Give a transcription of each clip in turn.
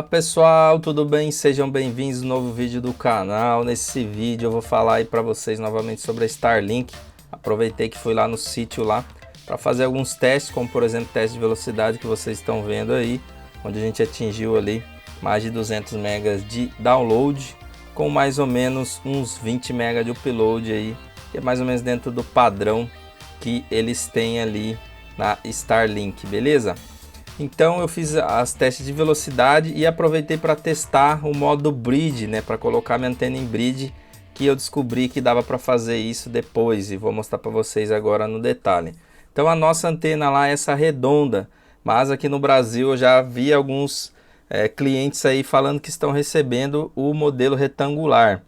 Fala pessoal, tudo bem? Sejam bem-vindos a um novo vídeo do canal. Nesse vídeo eu vou falar aí para vocês novamente sobre a Starlink. Aproveitei que fui lá no sítio lá para fazer alguns testes, como por exemplo teste de velocidade que vocês estão vendo aí, onde a gente atingiu ali mais de 200 megas de download com mais ou menos uns 20 megas de upload aí, que é mais ou menos dentro do padrão que eles têm ali na Starlink, beleza? Então eu fiz as testes de velocidade e aproveitei para testar o modo bridge, né, para colocar minha antena em bridge, que eu descobri que dava para fazer isso depois e vou mostrar para vocês agora no detalhe. Então a nossa antena lá é essa redonda, mas aqui no Brasil eu já vi alguns clientes aí falando que estão recebendo o modelo retangular.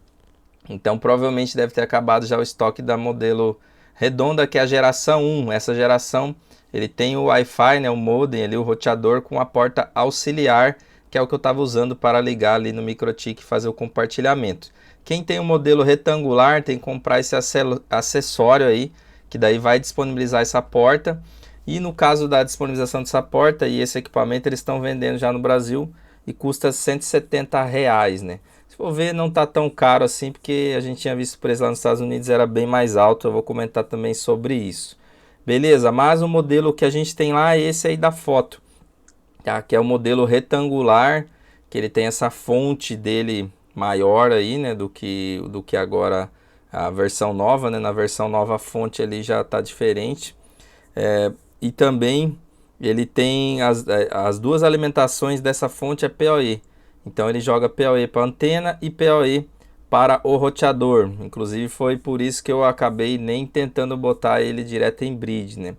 Então provavelmente deve ter acabado já o estoque da modelo redonda, que é a geração 1. Essa geração ele tem o Wi-Fi, né, o modem ali, o roteador com a porta auxiliar, que é o que eu estava usando para ligar ali no MikroTik e fazer o compartilhamento. Quem tem o modelo retangular tem que comprar esse acessório aí, que daí vai disponibilizar essa porta. E no caso da disponibilização dessa porta e esse equipamento, eles estão vendendo já no Brasil e custa R$170, né? Se for ver, não tá tão caro assim, porque a gente tinha visto o preço lá nos Estados Unidos era bem mais alto. Eu vou comentar também sobre isso. Beleza, mas o modelo que a gente tem lá é esse aí da foto, tá? Que é o modelo retangular, que ele tem essa fonte dele maior aí, né, do que agora a versão nova, né? Na versão nova a fonte ali já tá diferente. E também ele tem as duas alimentações dessa fonte é PoE. Então ele joga PoE para antena e PoE para o roteador. Inclusive foi por isso que eu acabei nem tentando botar ele direto em bridge, né?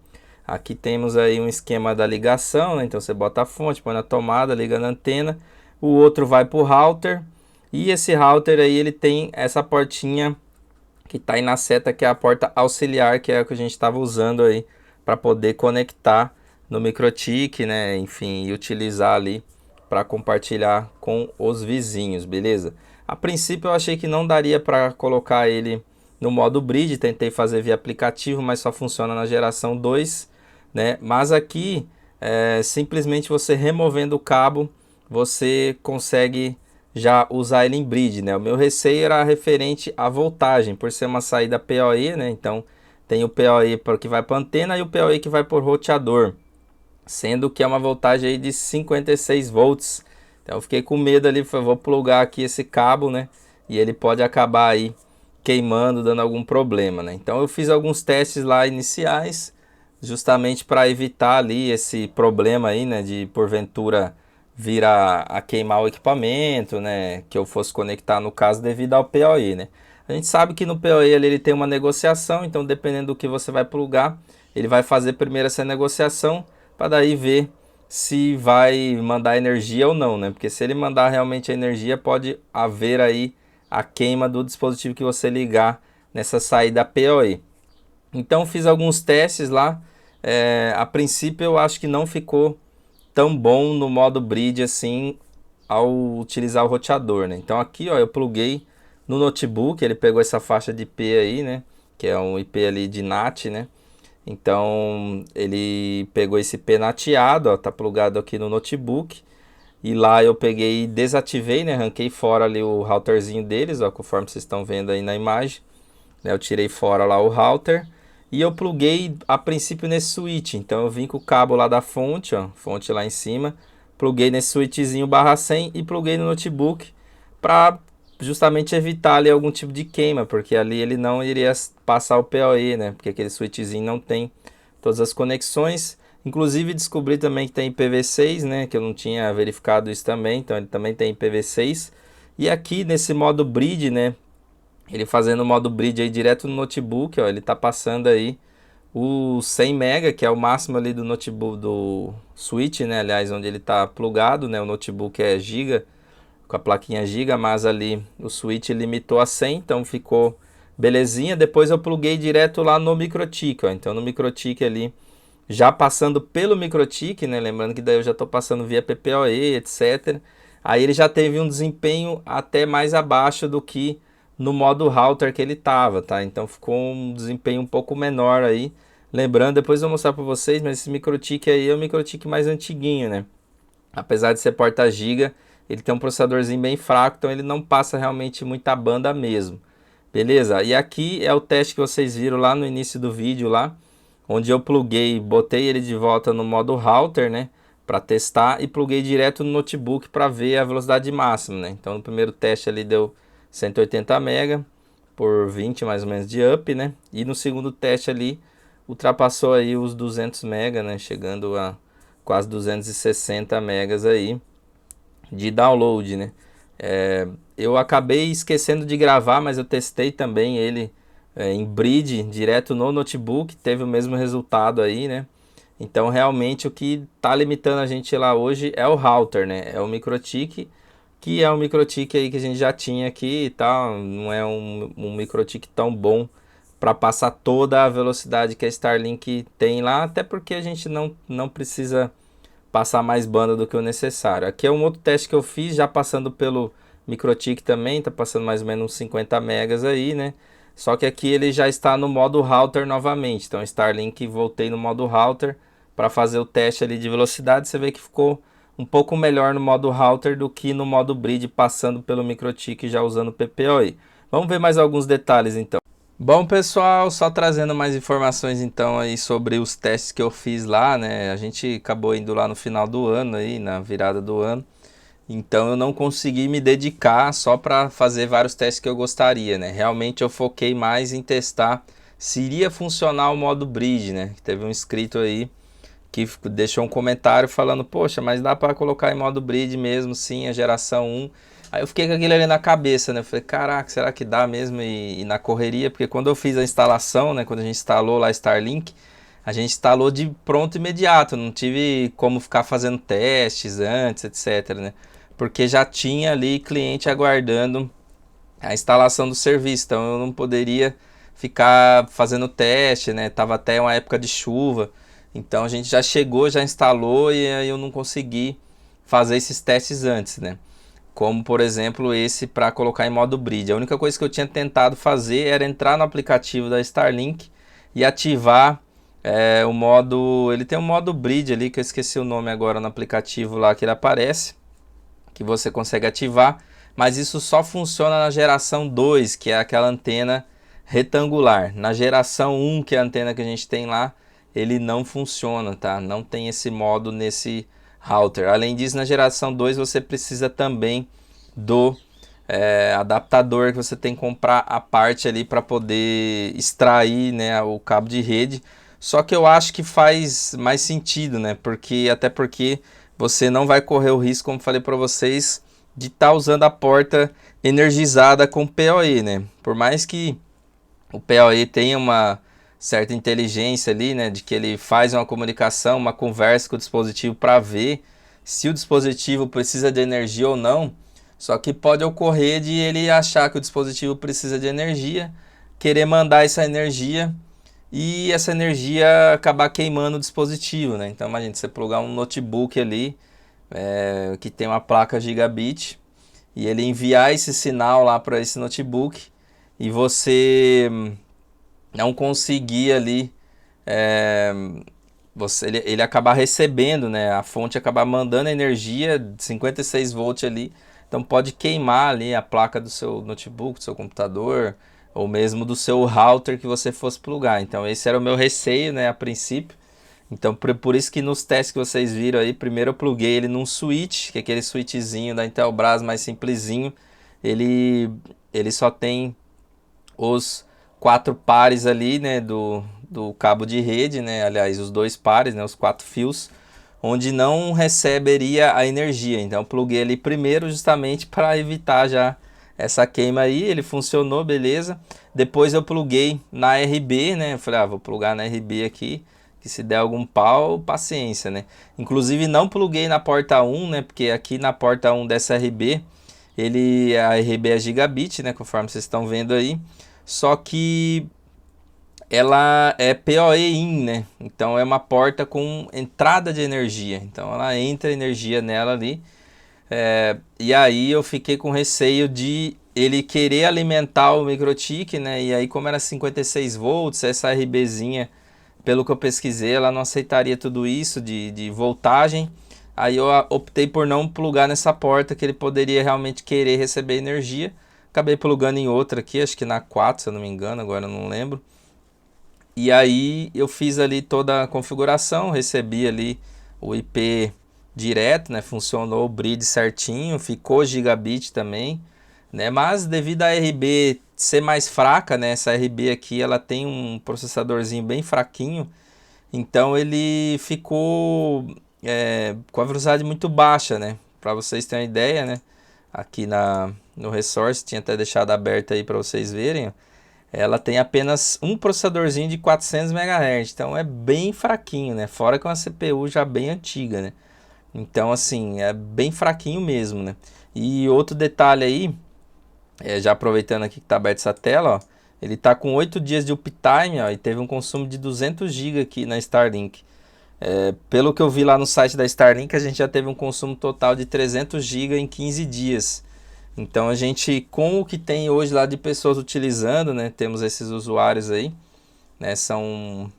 Aqui temos aí um esquema da ligação, né? Então você bota a fonte, põe na tomada, liga na antena. O outro vai para o router. E esse router aí ele tem essa portinha que está aí na seta, que é a porta auxiliar, que é a que a gente estava usando aí para poder conectar no MikroTik, né? Enfim, e utilizar ali para compartilhar com os vizinhos, beleza? A princípio eu achei que não daria para colocar ele no modo bridge, tentei fazer via aplicativo, mas só funciona na geração 2, né? Mas aqui, simplesmente você removendo o cabo, você consegue já usar ele em bridge, né? O meu receio era referente à voltagem, por ser uma saída PoE, né? Então tem o PoE que vai para a antena e o PoE que vai para o roteador, sendo que é uma voltagem aí de 56 volts. Então eu fiquei com medo ali, vou plugar aqui esse cabo, né? E ele pode acabar aí queimando, dando algum problema, né? Então eu fiz alguns testes lá iniciais, justamente para evitar ali esse problema aí, né? De porventura vir a queimar o equipamento, né? Que eu fosse conectar no caso devido ao PoE, né? A gente sabe que no PoE ele tem uma negociação, então dependendo do que você vai plugar, ele vai fazer primeiro essa negociação para daí ver se vai mandar energia ou não, né? Porque se ele mandar realmente a energia, pode haver aí a queima do dispositivo que você ligar nessa saída PoE. Então fiz alguns testes lá. A princípio eu acho que não ficou tão bom no modo bridge assim ao utilizar o roteador, né? Então aqui, ó, eu pluguei no notebook, ele pegou essa faixa de IP aí, né? Que é um IP ali de NAT, né? Então ele pegou esse IP nateado, ó, tá plugado aqui no notebook. E lá eu peguei e desativei, né? Arranquei fora ali o routerzinho deles, ó, conforme vocês estão vendo aí na imagem, né? Eu tirei fora lá o router e eu pluguei a princípio nesse switch. Então eu vim com o cabo lá da fonte, ó, fonte lá em cima, pluguei nesse switchzinho /100 e pluguei no notebook para justamente evitar ali algum tipo de queima, porque ali ele não iria passar o PoE, né? Porque aquele switchzinho não tem todas as conexões. Inclusive descobri também que tem IPv6, né? Que eu não tinha verificado isso também, então ele também tem IPv6. E aqui nesse modo bridge, né? Ele fazendo o modo bridge aí direto no notebook, ó, ele tá passando aí o 100 MB, que é o máximo ali do notebook, do switch, né? Aliás, onde ele tá plugado, né? O notebook é giga, com a plaquinha giga, mas ali o switch limitou a 100, então ficou belezinha. Depois eu pluguei direto lá no MikroTik, ó. Então no MikroTik ali, já passando pelo MikroTik, né? Lembrando que daí eu já estou passando via PPoE, etc. Aí ele já teve um desempenho até mais abaixo do que no modo router que ele estava, tá? Então ficou um desempenho um pouco menor aí. Lembrando, depois eu vou mostrar para vocês, mas esse MikroTik aí é o MikroTik mais antiguinho, né? Apesar de ser porta giga, ele tem um processadorzinho bem fraco, então ele não passa realmente muita banda mesmo. Beleza? E aqui é o teste que vocês viram lá no início do vídeo lá, onde eu pluguei, botei ele de volta no modo router, né, para testar, e pluguei direto no notebook para ver a velocidade máxima, né? Então no primeiro teste ali deu 180 MB por 20 mais ou menos de up, né? E no segundo teste ali ultrapassou aí os 200 MB, né, chegando a quase 260 megas aí de download, né? Eu acabei esquecendo de gravar, mas eu testei também ele em Bride, direto no notebook, teve o mesmo resultado aí, né? Então realmente o que está limitando a gente lá hoje é o router, né? É o MikroTik, que é um MikroTik aí que a gente já tinha aqui e tal, não é um MikroTik tão bom para passar toda a velocidade que a Starlink tem lá, até porque a gente não precisa passar mais banda do que o necessário. Aqui é um outro teste que eu fiz, já passando pelo MikroTik também, tá passando mais ou menos uns 50 megas aí, né? Só que aqui ele já está no modo router novamente. Então Starlink, voltei no modo router para fazer o teste ali de velocidade. Você vê que ficou um pouco melhor no modo router do que no modo Bride, passando pelo MikroTik já usando o PPoE. Vamos ver mais alguns detalhes então. Bom, pessoal, só trazendo mais informações então aí sobre os testes que eu fiz lá, né? A gente acabou indo lá no final do ano aí, na virada do ano. Então eu não consegui me dedicar só para fazer vários testes que eu gostaria, né? Realmente eu foquei mais em testar se iria funcionar o modo Bridge, né? Teve um inscrito aí que deixou um comentário falando, poxa, mas dá para colocar em modo Bridge mesmo, sim, a geração 1. Aí eu fiquei com aquilo ali na cabeça, né? Eu falei, caraca, será que dá mesmo? E na correria, porque quando eu fiz a instalação, né? Quando a gente instalou lá Starlink, a gente instalou de pronto imediato, não tive como ficar fazendo testes antes, etc, né? Porque já tinha ali cliente aguardando a instalação do serviço, então eu não poderia ficar fazendo teste, né? Tava até uma época de chuva, então a gente já chegou, já instalou e aí eu não consegui fazer esses testes antes, né? Como por exemplo esse para colocar em modo Bridge. A única coisa que eu tinha tentado fazer era entrar no aplicativo da Starlink e ativar o modo, ele tem um modo Bridge ali que eu esqueci o nome agora no aplicativo lá que ele aparece, que você consegue ativar, mas isso só funciona na geração 2, que é aquela antena retangular. Na geração 1, que é a antena que a gente tem lá, ele não funciona, tá? Não tem esse modo nesse router. Além disso, na geração 2 você precisa também do adaptador que você tem que comprar a parte ali para poder extrair, né, o cabo de rede. Só que eu acho que faz mais sentido, né? Até porque você não vai correr o risco, como falei para vocês, de estar usando a porta energizada com PoE, né? Por mais que o PoE tenha uma certa inteligência ali, né, de que ele faz uma comunicação, uma conversa com o dispositivo para ver se o dispositivo precisa de energia ou não. Só que pode ocorrer de ele achar que o dispositivo precisa de energia, querer mandar essa energia e essa energia acabar queimando o dispositivo, né? Então imagina você plugar um notebook ali que tem uma placa gigabit e ele enviar esse sinal lá para esse notebook e você não conseguir ali ele acabar recebendo, né? A fonte acabar mandando energia de 56 volts ali, então pode queimar ali a placa do seu notebook, do seu computador, ou mesmo do seu router que você fosse plugar. Então esse era o meu receio, né, a princípio. Então por isso que nos testes que vocês viram aí, primeiro eu pluguei ele num switch, que é aquele switchzinho da Intelbras mais simplesinho. Ele só tem os 4 pares ali, né, do cabo de rede, né, aliás, os 2 pares, né, os 4 fios, onde não receberia a energia. Então eu pluguei ele primeiro justamente para evitar já essa queima aí. Ele funcionou, beleza. Depois eu pluguei na RB, né, eu falei, vou plugar na RB aqui, que se der algum pau, paciência, né. Inclusive não pluguei na porta 1, né, porque aqui na porta 1 dessa RB, a RB é gigabit, né, conforme vocês estão vendo aí. Só que ela é PoE in, né? Então é uma porta com entrada de energia. Então ela entra energia nela ali. E aí eu fiquei com receio de ele querer alimentar o MikroTik, né? E aí como era 56 volts, essa RBzinha, pelo que eu pesquisei, ela não aceitaria tudo isso de voltagem. Aí eu optei por não plugar nessa porta que ele poderia realmente querer receber energia. Acabei plugando em outra aqui, acho que na 4, se eu não me engano, agora eu não lembro. E aí eu fiz ali toda a configuração, recebi ali o IP direto, né? Funcionou o bridge certinho, ficou gigabit também, né? Mas devido a RB ser mais fraca, né? Essa RB aqui ela tem um processadorzinho bem fraquinho, então ele ficou com a velocidade muito baixa, né? Para vocês terem uma ideia, né? Aqui no Resource tinha até deixado aberto aí para vocês verem, ó. Ela tem apenas um processadorzinho de 400 MHz, então é bem fraquinho, né? Fora que é uma CPU já bem antiga, né? Então, assim, é bem fraquinho mesmo, né? E outro detalhe aí, já aproveitando aqui que tá aberta essa tela, ó, ele tá com 8 dias de uptime, ó, e teve um consumo de 200 GB aqui na Starlink. Pelo que eu vi lá no site da Starlink, a gente já teve um consumo total de 300 GB em 15 dias. Então a gente, com o que tem hoje lá de pessoas utilizando, né, temos esses usuários aí, né, são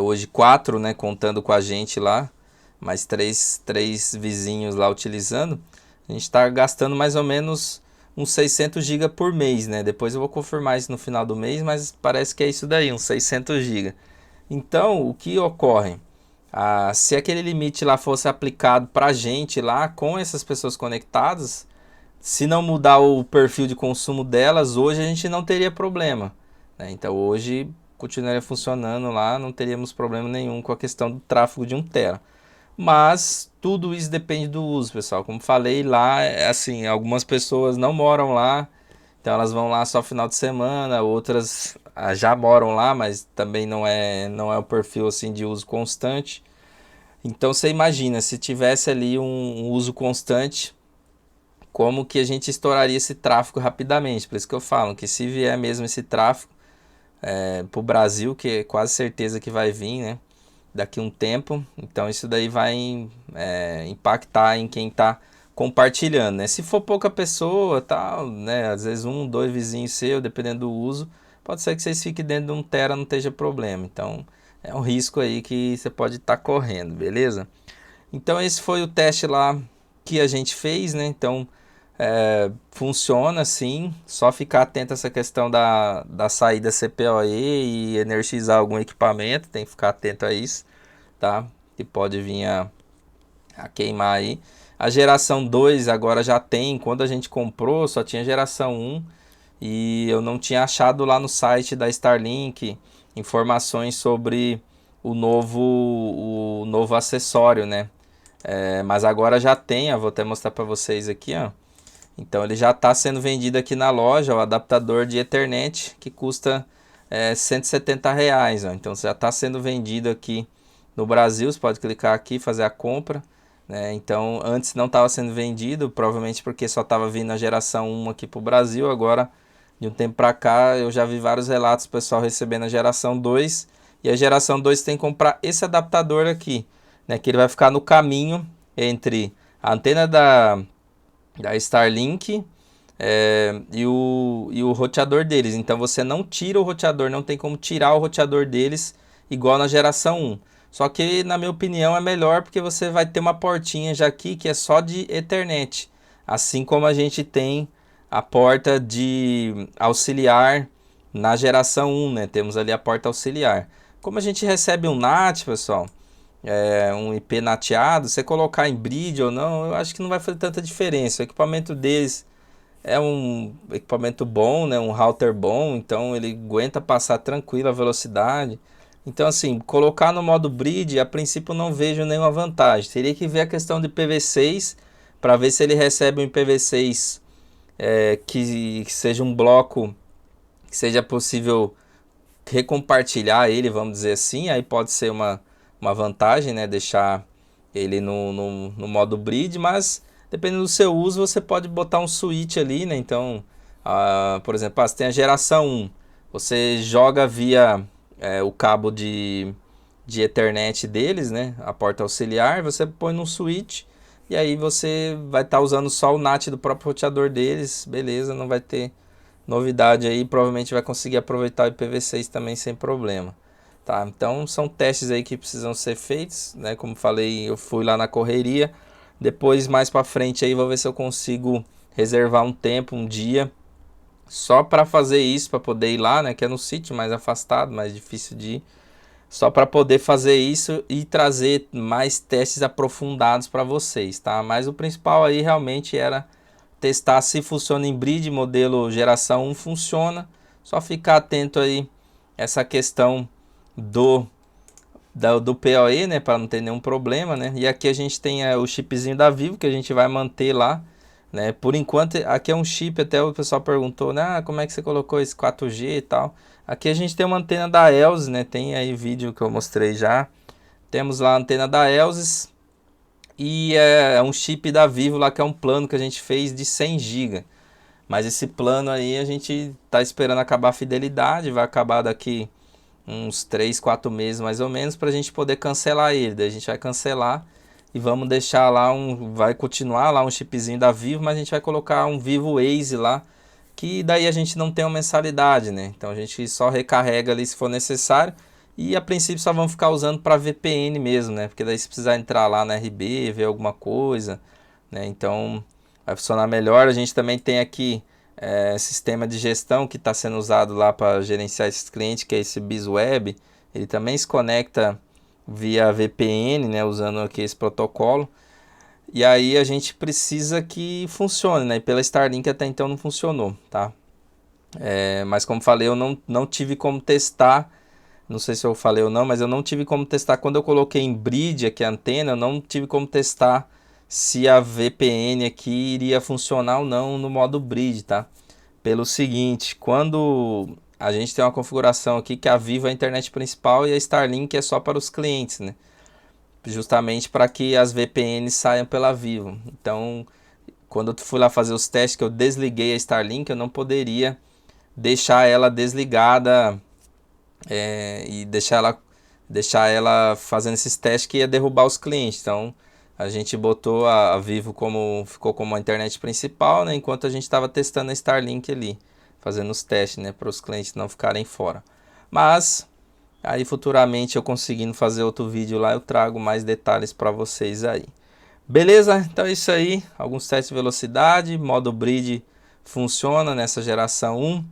hoje 4, né, contando com a gente lá, mais três vizinhos lá utilizando. A gente está gastando mais ou menos uns 600 GB por mês, né? Depois eu vou confirmar isso no final do mês, mas parece que é isso daí, uns 600 GB. Então, o que ocorre? Se aquele limite lá fosse aplicado para a gente lá, com essas pessoas conectadas, se não mudar o perfil de consumo delas, hoje a gente não teria problema, né? Então hoje continuaria funcionando lá, não teríamos problema nenhum com a questão do tráfego de 1 TB. Mas tudo isso depende do uso, pessoal. Como falei lá, assim, algumas pessoas não moram lá, então elas vão lá só final de semana, outras já moram lá, mas também não é o perfil assim de uso constante. Então você imagina, se tivesse ali um uso constante, como que a gente estouraria esse tráfego rapidamente. Por isso que eu falo que se vier mesmo esse tráfego para o Brasil, que é quase certeza que vai vir, né, daqui a um tempo, então isso daí vai impactar em quem está compartilhando, né? Se for pouca pessoa, tal, né, às vezes 1, 2 vizinhos seu, dependendo do uso, pode ser que vocês fiquem dentro de 1 TB, não esteja problema. Então é um risco aí que você pode estar correndo, beleza? Então esse foi o teste lá que a gente fez, né? Então funciona sim, só ficar atento a essa questão da saída CPoE e energizar algum equipamento, tem que ficar atento a isso, tá? Que pode vir a queimar aí. A geração 2 agora já tem, quando a gente comprou só tinha geração 1 e eu não tinha achado lá no site da Starlink informações sobre o novo acessório, né? Mas agora já tem, eu vou até mostrar para vocês aqui, ó. Então ele já está sendo vendido aqui na loja, o adaptador de Ethernet, que custa R$ 170. Ó. Então já está sendo vendido aqui no Brasil, você pode clicar aqui e fazer a compra, né? Então antes não estava sendo vendido, provavelmente porque só estava vindo a geração 1 aqui para o Brasil. Agora, de um tempo para cá, eu já vi vários relatos do pessoal recebendo a geração 2. E a geração 2 tem que comprar esse adaptador aqui, né? Que ele vai ficar no caminho entre a antena da Starlink e o roteador deles. Então você não tira o roteador, não tem como tirar o roteador deles igual na geração 1. Só que na minha opinião é melhor porque você vai ter uma portinha já aqui que é só de Ethernet. Assim como a gente tem a porta de auxiliar na geração 1, né? Temos ali a porta auxiliar. Como a gente recebe um NAT, pessoal, um IP nateado, você colocar em bridge ou não, eu acho que não vai fazer tanta diferença. O equipamento deles é um equipamento bom, né, um router bom, então ele aguenta passar tranquilo a velocidade. Então assim, colocar no modo bridge, a princípio não vejo nenhuma vantagem. Teria que ver a questão de IPv6 para ver se ele recebe um IPv6 que seja um bloco que seja possível recompartilhar ele, vamos dizer assim. Aí pode ser uma vantagem, né? Deixar ele no modo bridge, mas dependendo do seu uso, você pode botar um switch ali, né? Então, por exemplo, você tem a geração 1, você joga via o cabo de Ethernet deles, né? A porta auxiliar, você põe num switch e aí você vai estar usando só o NAT do próprio roteador deles, beleza, não vai ter novidade aí, provavelmente vai conseguir aproveitar o IPv6 também sem problema. tá? Então são testes aí que precisam ser feitos, né? Como falei, eu fui lá na correria. Depois, mais para frente aí, vou ver se eu consigo reservar um tempo, um dia, só para fazer isso, para poder ir lá, né? Que é no sítio mais afastado, mais difícil de ir. Só para poder fazer isso e trazer mais testes aprofundados para vocês, tá? Mas o principal aí realmente era testar se funciona em Bride, modelo geração 1 funciona. Só ficar atento aí essa questão do PoE, né, para não ter nenhum problema, né? E aqui a gente tem o chipzinho da Vivo que a gente vai manter lá, né? Por enquanto, aqui é um chip, até o pessoal perguntou, né, como é que você colocou esse 4G e tal. Aqui a gente tem uma antena da Elsys, né? Tem aí vídeo que eu mostrei já. Temos lá a antena da Elsys e é um chip da Vivo lá que é um plano que a gente fez de 100 GB. Mas esse plano aí a gente tá esperando acabar a fidelidade, vai acabar daqui uns 3, 4 meses mais ou menos, para a gente poder cancelar ele. Daí a gente vai cancelar e vamos deixar lá vai continuar lá um chipzinho da Vivo, mas a gente vai colocar um Vivo Waze lá, que daí a gente não tem uma mensalidade, né? Então a gente só recarrega ali se for necessário e a princípio só vamos ficar usando para VPN mesmo, né? Porque daí se precisar entrar lá na RB, ver alguma coisa, né? Então vai funcionar melhor. A gente também tem aqui sistema de gestão que está sendo usado lá para gerenciar esses clientes, que é esse BizWeb. Ele também se conecta via VPN, né, usando aqui esse protocolo. E aí a gente precisa que funcione, né? E pela Starlink até então não funcionou, tá? Mas como falei, eu não tive como testar. Não sei se eu falei ou não, mas eu não tive como testar. Quando eu coloquei em Bride aqui a antena, eu não tive como testar se a VPN aqui iria funcionar ou não no modo Bride, tá? Pelo seguinte, quando a gente tem uma configuração aqui que a Vivo é a internet principal e a Starlink é só para os clientes, né? Justamente para que as VPNs saiam pela Vivo. Então, quando eu fui lá fazer os testes que eu desliguei a Starlink, eu não poderia deixar ela desligada e deixar ela fazendo esses testes que ia derrubar os clientes. Então a gente botou a Vivo ficou como a internet principal, né, enquanto a gente estava testando a Starlink ali, fazendo os testes, né, para os clientes não ficarem fora. Mas aí futuramente eu conseguindo fazer outro vídeo lá, eu trago mais detalhes para vocês aí. Beleza? Então é isso aí, alguns testes de velocidade, modo Bride funciona nessa geração 1.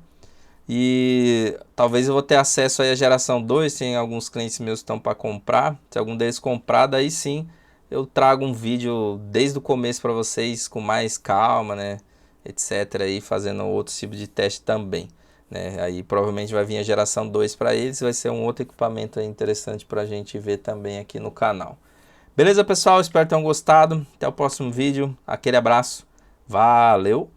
E talvez eu vou ter acesso aí à geração 2, tem alguns clientes meus que estão para comprar. Se algum deles comprar, daí sim eu trago um vídeo desde o começo para vocês com mais calma, né, etc, aí fazendo outro tipo de teste também, né? Aí provavelmente vai vir a geração 2 para eles, vai ser um outro equipamento aí interessante para a gente ver também aqui no canal. Beleza, pessoal? Espero que tenham gostado. Até o próximo vídeo. Aquele abraço. Valeu!